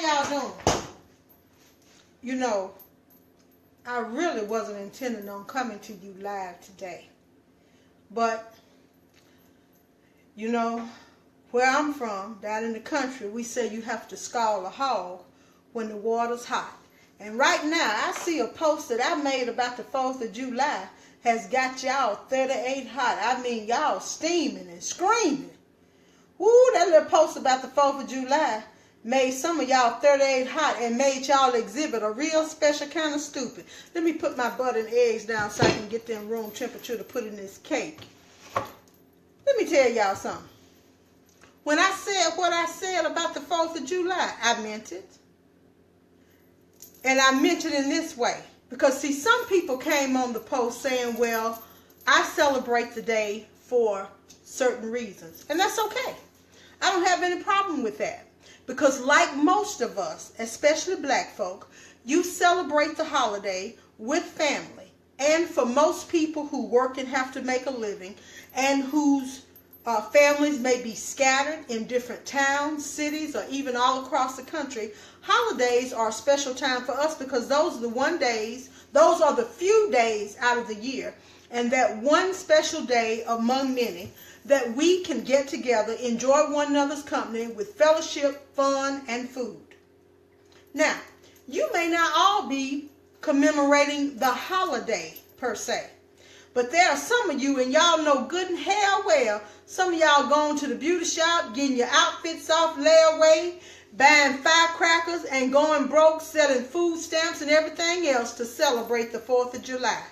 How y'all doing? You know, I really wasn't intending on coming to you live today. But, you know, where I'm from, down in the country, we say you have to scald a hog when the water's hot. And right now, I see a post that I made about the 4th of July has got y'all 38 hot. I mean, y'all steaming and screaming. Woo, that little post about the 4th of July made some of y'all 38 hot and made y'all exhibit a real special kind of stupid. Let me put my butter and eggs down so I can get them room temperature to put in this cake. Let me tell y'all something. When I said what I said about the 4th of July, I meant it. And I meant it in this way. Because, see, some people came on the post saying, well, I celebrate the day for certain reasons. And that's okay. I don't have any problem with that. Because like most of us, especially black folk, you celebrate the holiday with family. And for most people who work and have to make a living and whose families may be scattered in different towns, cities, or even all across the country, holidays are a special time for us because those are the few days out of the year, and that one special day among many that we can get together, enjoy one another's company with fellowship, fun, and food. Now, you may not all be commemorating the holiday per se, but there are some of you, and y'all know good and hell well, some of y'all going to the beauty shop, getting your outfits off layaway, buying firecrackers, and going broke, selling food stamps and everything else to celebrate the 4th of July.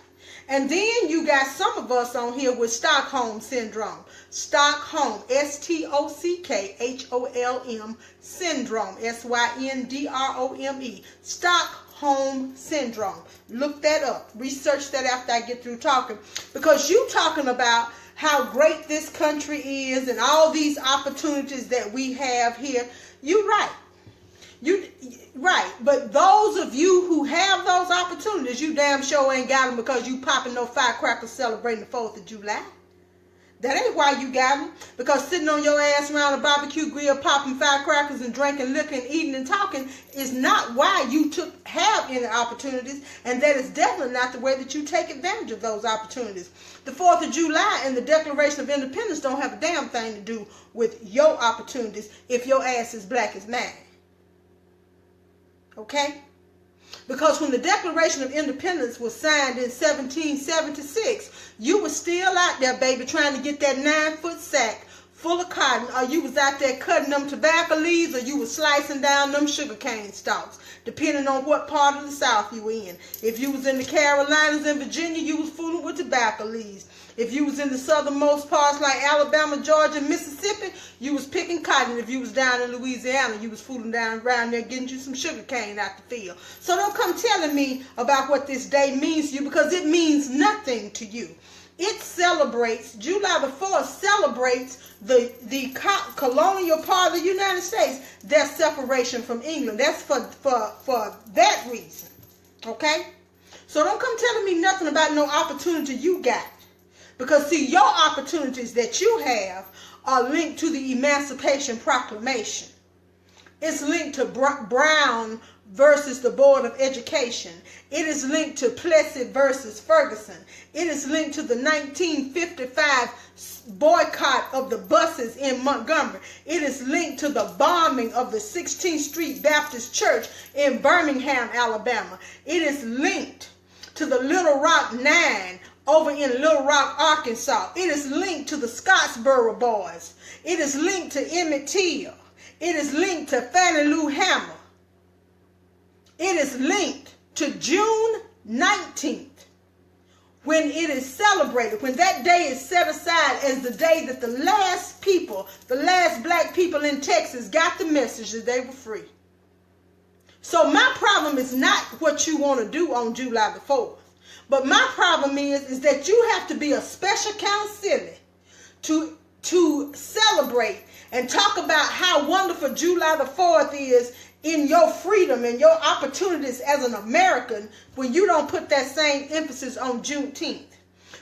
And then you got some of us on here with Stockholm Syndrome. Stockholm, S-T-O-C-K-H-O-L-M, Syndrome, S-Y-N-D-R-O-M-E, Stockholm Syndrome. Look that up. Research that after I get through talking. Because you talking about how great this country is and all these opportunities that we have here. You're right. Right, but those of you who have those opportunities, you damn sure ain't got them because you popping no firecrackers celebrating the 4th of July. That ain't why you got them. Because sitting on your ass around a barbecue grill popping firecrackers and drinking liquor and eating and talking is not why you have any opportunities, and that is definitely not the way that you take advantage of those opportunities. The 4th of July and the Declaration of Independence don't have a damn thing to do with your opportunities if your ass is black as mine. Okay? Because when the Declaration of Independence was signed in 1776, you were still out there, baby, trying to get that 9-foot sack full of cotton, or you was out there cutting them tobacco leaves, or you was slicing down them sugarcane stalks, depending on what part of the South you were in. If you was in the Carolinas and Virginia, you was fooling with tobacco leaves. If you was in the southernmost parts like Alabama, Georgia, and Mississippi, you was picking cotton. If you was down in Louisiana, you was fooling down around there getting you some sugar cane out the field. So don't come telling me about what this day means to you, because it means nothing to you. It celebrates, July the 4th celebrates the colonial part of the United States, their separation from England. That's for that reason. Okay? So don't come telling me nothing about no opportunity you got. Because, see, your opportunities that you have are linked to the Emancipation Proclamation. It's linked to Brown versus the Board of Education. It is linked to Plessy versus Ferguson. It is linked to the 1955 boycott of the buses in Montgomery. It is linked to the bombing of the 16th Street Baptist Church in Birmingham, Alabama. It is linked to the Little Rock Nine over in Little Rock, Arkansas. It is linked to the Scottsboro Boys. It is linked to Emmett Till. It is linked to Fannie Lou Hamer. It is linked to June 19th, when it is celebrated, when that day is set aside as the day that the last black people in Texas got the message that they were free. So my problem is not what you want to do on July the 4th. But my problem is that you have to be a special kind of silly to celebrate and talk about how wonderful July the 4th is in your freedom and your opportunities as an American when you don't put that same emphasis on Juneteenth.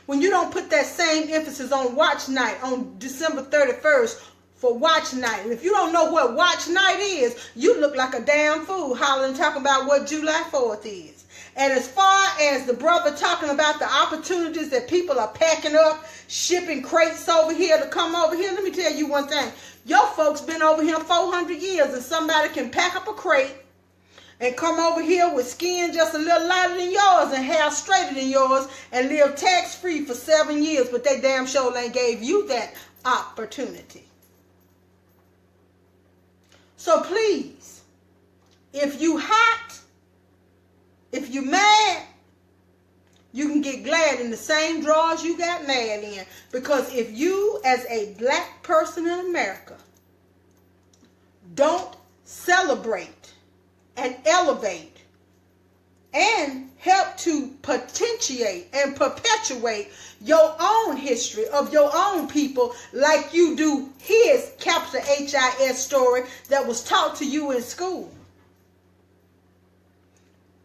When you don't put that same emphasis on Watch Night on December 31st for watch night. And if you don't know what watch night is, you look like a damn fool hollering talking about what July 4th is. And as far as the brother talking about the opportunities that people are packing up, shipping crates over here to come over here, let me tell you one thing. Your folks been over here 400 years, and somebody can pack up a crate and come over here with skin just a little lighter than yours and hair straighter than yours and live tax-free for 7 years, but they damn sure ain't gave you that opportunity. So please, if you hot, if you mad, you can get glad in the same drawers you got mad in. Because if you, as a black person in America, don't celebrate and elevate and help to potentiate and perpetuate your own history of your own people like you do his capital H-I-S story that was taught to you in school,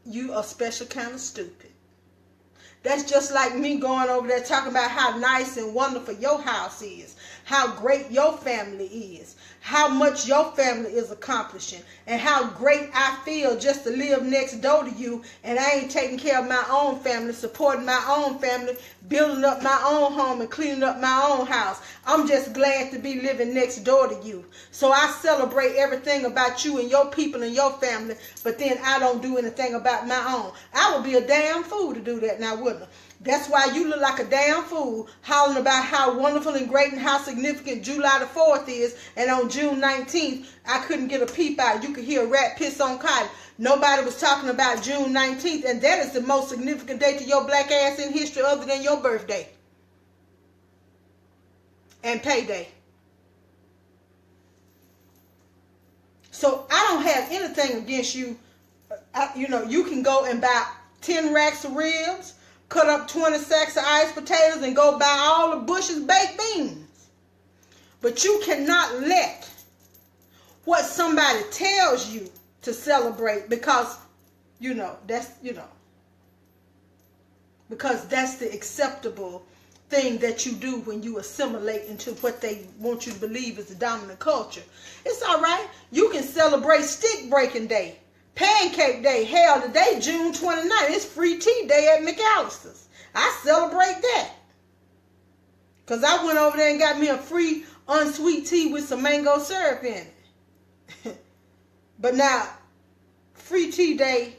you are special kind of stupid. That's just like me going over there talking about how nice and wonderful your house is, how great your family is, how much your family is accomplishing, and how great I feel just to live next door to you, and I ain't taking care of my own family, supporting my own family, building up my own home and cleaning up my own house. I'm just glad to be living next door to you. So I celebrate everything about you and your people and your family, but then I don't do anything about my own. I would be a damn fool to do that now, wouldn't I? That's why you look like a damn fool hollering about how wonderful and great and how significant July the 4th is, and on June 19th, I couldn't get a peep out. You could hear a rat piss on cotton. Nobody was talking about June 19th, and that is the most significant day to your black ass in history other than your birthday and payday. So I don't have anything against you. You can go and buy 10 racks of ribs, cut up 20 sacks of iced potatoes, and go buy all the Bush's baked beans. But you cannot let what somebody tells you to celebrate because that's the acceptable thing that you do when you assimilate into what they want you to believe is the dominant culture. It's all right. You can celebrate stick breaking day, Pancake Day. Hell, today, June 29th, it's free tea day at McAllister's. I celebrate that. Because I went over there and got me a free unsweet tea with some mango syrup in it. But now, free tea day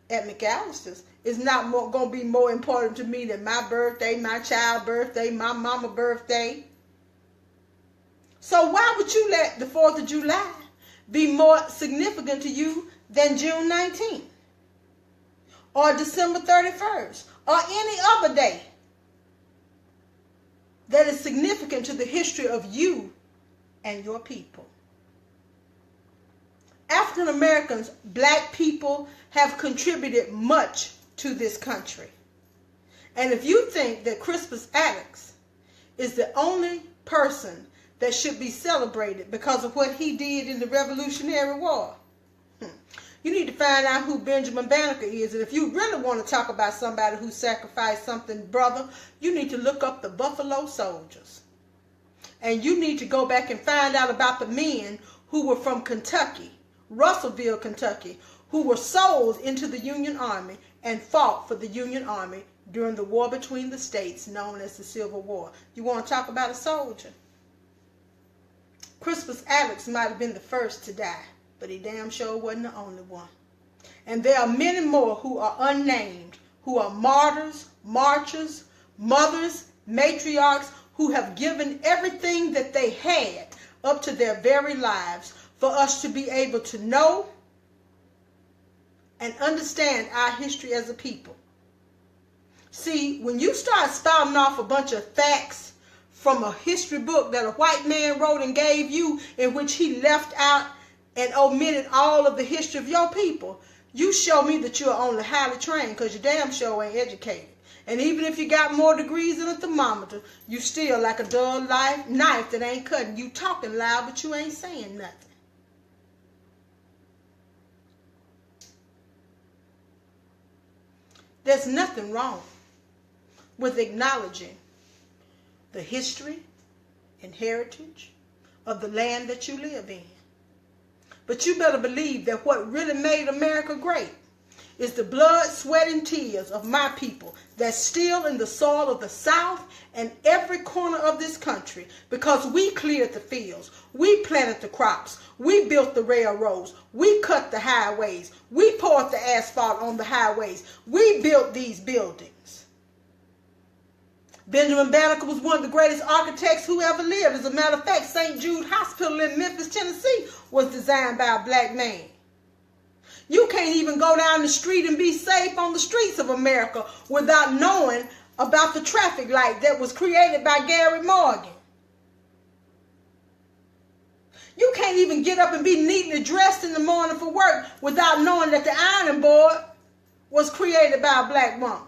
at McAllister's is not going to be more important to me than my birthday, my child's birthday, my mama's birthday. So why would you let the 4th of July be more significant to you than June 19th or December 31st or any other day that is significant to the history of you and your people? African Americans, black people, have contributed much to this country. And if you think that Crispus Attucks is the only person that should be celebrated because of what he did in the Revolutionary War, you need to find out who Benjamin Banneker is. And if you really want to talk about somebody who sacrificed something, brother, you need to look up the Buffalo Soldiers. And you need to go back and find out about the men who were from Kentucky, Russellville, Kentucky, who were sold into the Union Army and fought for the Union Army during the war between the states known as the Civil War. You want to talk about a soldier? Crispus Attucks might have been the first to die, but he damn sure wasn't the only one. And there are many more who are unnamed, who are martyrs, marchers, mothers, matriarchs, who have given everything that they had up to their very lives for us to be able to know and understand our history as a people. See, when you start spouting off a bunch of facts from a history book that a white man wrote and gave you, in which he left out and omitted all of the history of your people, you show me that you are only highly trained, because you damn sure ain't educated. And even if you got more degrees than a thermometer, you still like a dull knife that ain't cutting. You talking loud, but you ain't saying nothing. There's nothing wrong with acknowledging the history and heritage of the land that you live in. But you better believe that what really made America great is the blood, sweat, and tears of my people that's still in the soil of the South and every corner of this country, because we cleared the fields, we planted the crops, we built the railroads, we cut the highways, we poured the asphalt on the highways, we built these buildings. Benjamin Banneker was one of the greatest architects who ever lived. As a matter of fact, St. Jude Hospital in Memphis, Tennessee was designed by a black man. You can't even go down the street and be safe on the streets of America without knowing about the traffic light that was created by Gary Morgan. You can't even get up and be neatly dressed in the morning for work without knowing that the ironing board was created by a black woman.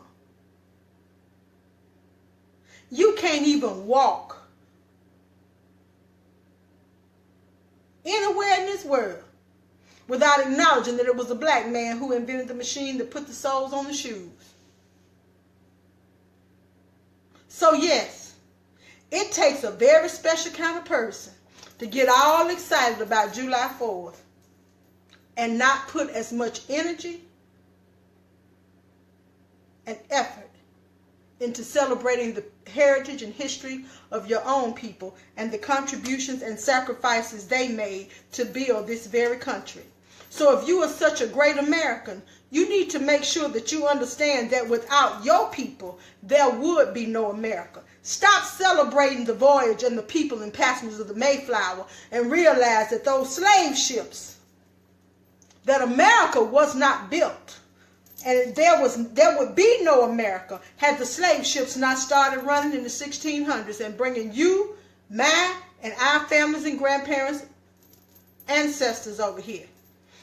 You can't even walk anywhere in this world without acknowledging that it was a black man who invented the machine that put the soles on the shoes. So yes, it takes a very special kind of person to get all excited about July 4th and not put as much energy and effort into celebrating the heritage and history of your own people and the contributions and sacrifices they made to build this very country. So if you are such a great American, you need to make sure that you understand that without your people, there would be no America. Stop celebrating the voyage and the people and passengers of the Mayflower and realize that those slave ships, that America was not built. And there would be no America had the slave ships not started running in the 1600s and bringing you, mine, and our families and grandparents, ancestors over here.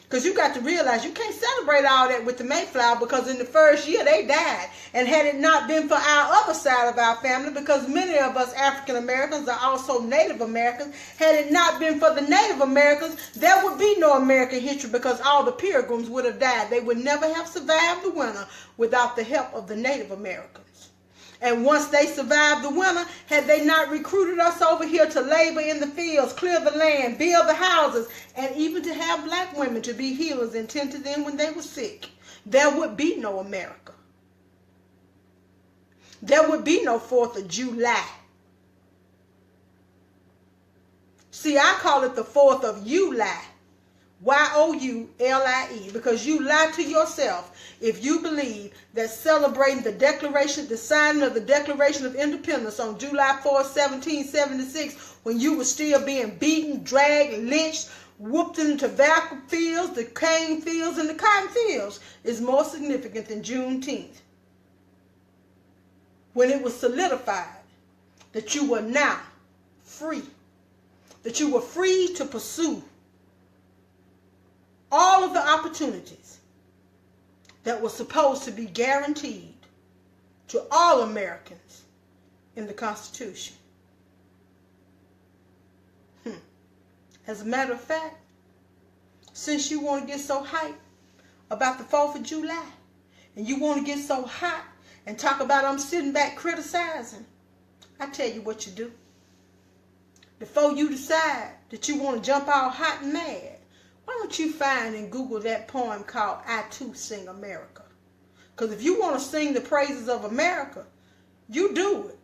Because you got to realize you can't celebrate all that with the Mayflower, because in the first year they died. And had it not been for our other side of our family, because many of us African Americans are also Native Americans, had it not been for the Native Americans, there would be no American history, because all the Pilgrims would have died. They would never have survived the winter without the help of the Native Americans. And once they survived the winter, had they not recruited us over here to labor in the fields, clear the land, build the houses, and even to have black women to be healers and tend to them when they were sick, there would be no America. There would be no 4th of July. See, I call it the 4th of You-Lie. Y-O-U-L-I-E, because you lie to yourself if you believe that celebrating the signing of the Declaration of Independence on July 4, 1776, when you were still being beaten, dragged, lynched, whooped in the tobacco fields, the cane fields, and the cotton fields, is more significant than Juneteenth, when it was solidified that you were now free, that you were free to pursue all of the opportunities that were supposed to be guaranteed to all Americans in the Constitution. As a matter of fact, since you want to get so hyped about the 4th of July, and you want to get so hot and talk about I'm sitting back criticizing, I tell you what you do. Before you decide that you want to jump all hot and mad, why don't you find and Google that poem called I Too Sing America? Because if you want to sing the praises of America, you do it.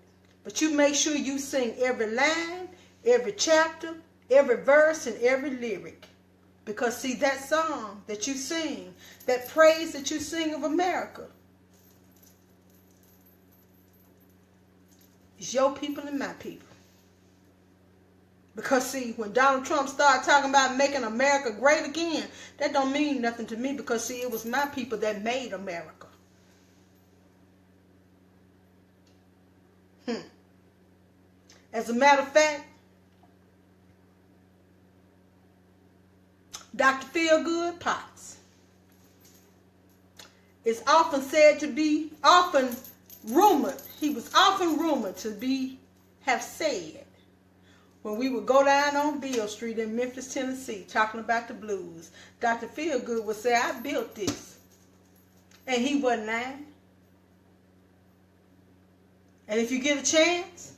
But you make sure you sing every line, every chapter, every verse, and every lyric. Because see, that song that you sing, that praise that you sing of America, is your people and my people. Because see, when Donald Trump started talking about making America great again, that don't mean nothing to me, because see, it was my people that made America. As a matter of fact, Dr. Feelgood Potts is often said to be, he was often rumored to have said, when we would go down on Beale Street in Memphis, Tennessee, talking about the blues, Dr. Feelgood would say, I built this. And he wasn't lying. And if you get a chance,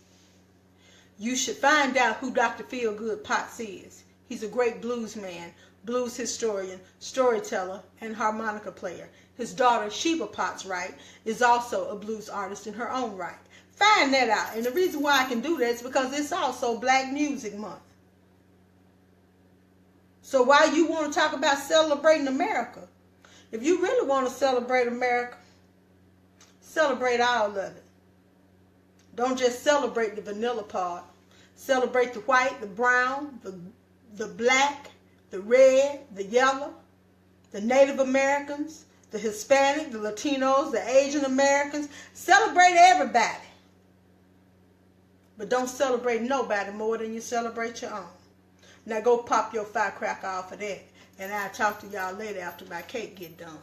You should find out who Dr. Feelgood Potts is. He's a great blues man, blues historian, storyteller, and harmonica player. His daughter, Sheba Potts Wright, is also a blues artist in her own right. Find that out. And the reason why I can do that is because it's also Black Music Month. So why you want to talk about celebrating America? If you really want to celebrate America, celebrate all of it. Don't just celebrate the vanilla part. Celebrate the white, the brown, the black, the red, the yellow, the Native Americans, the Hispanic, the Latinos, the Asian Americans. Celebrate everybody. But don't celebrate nobody more than you celebrate your own. Now go pop your firecracker off of that. And I'll talk to y'all later after my cake get done.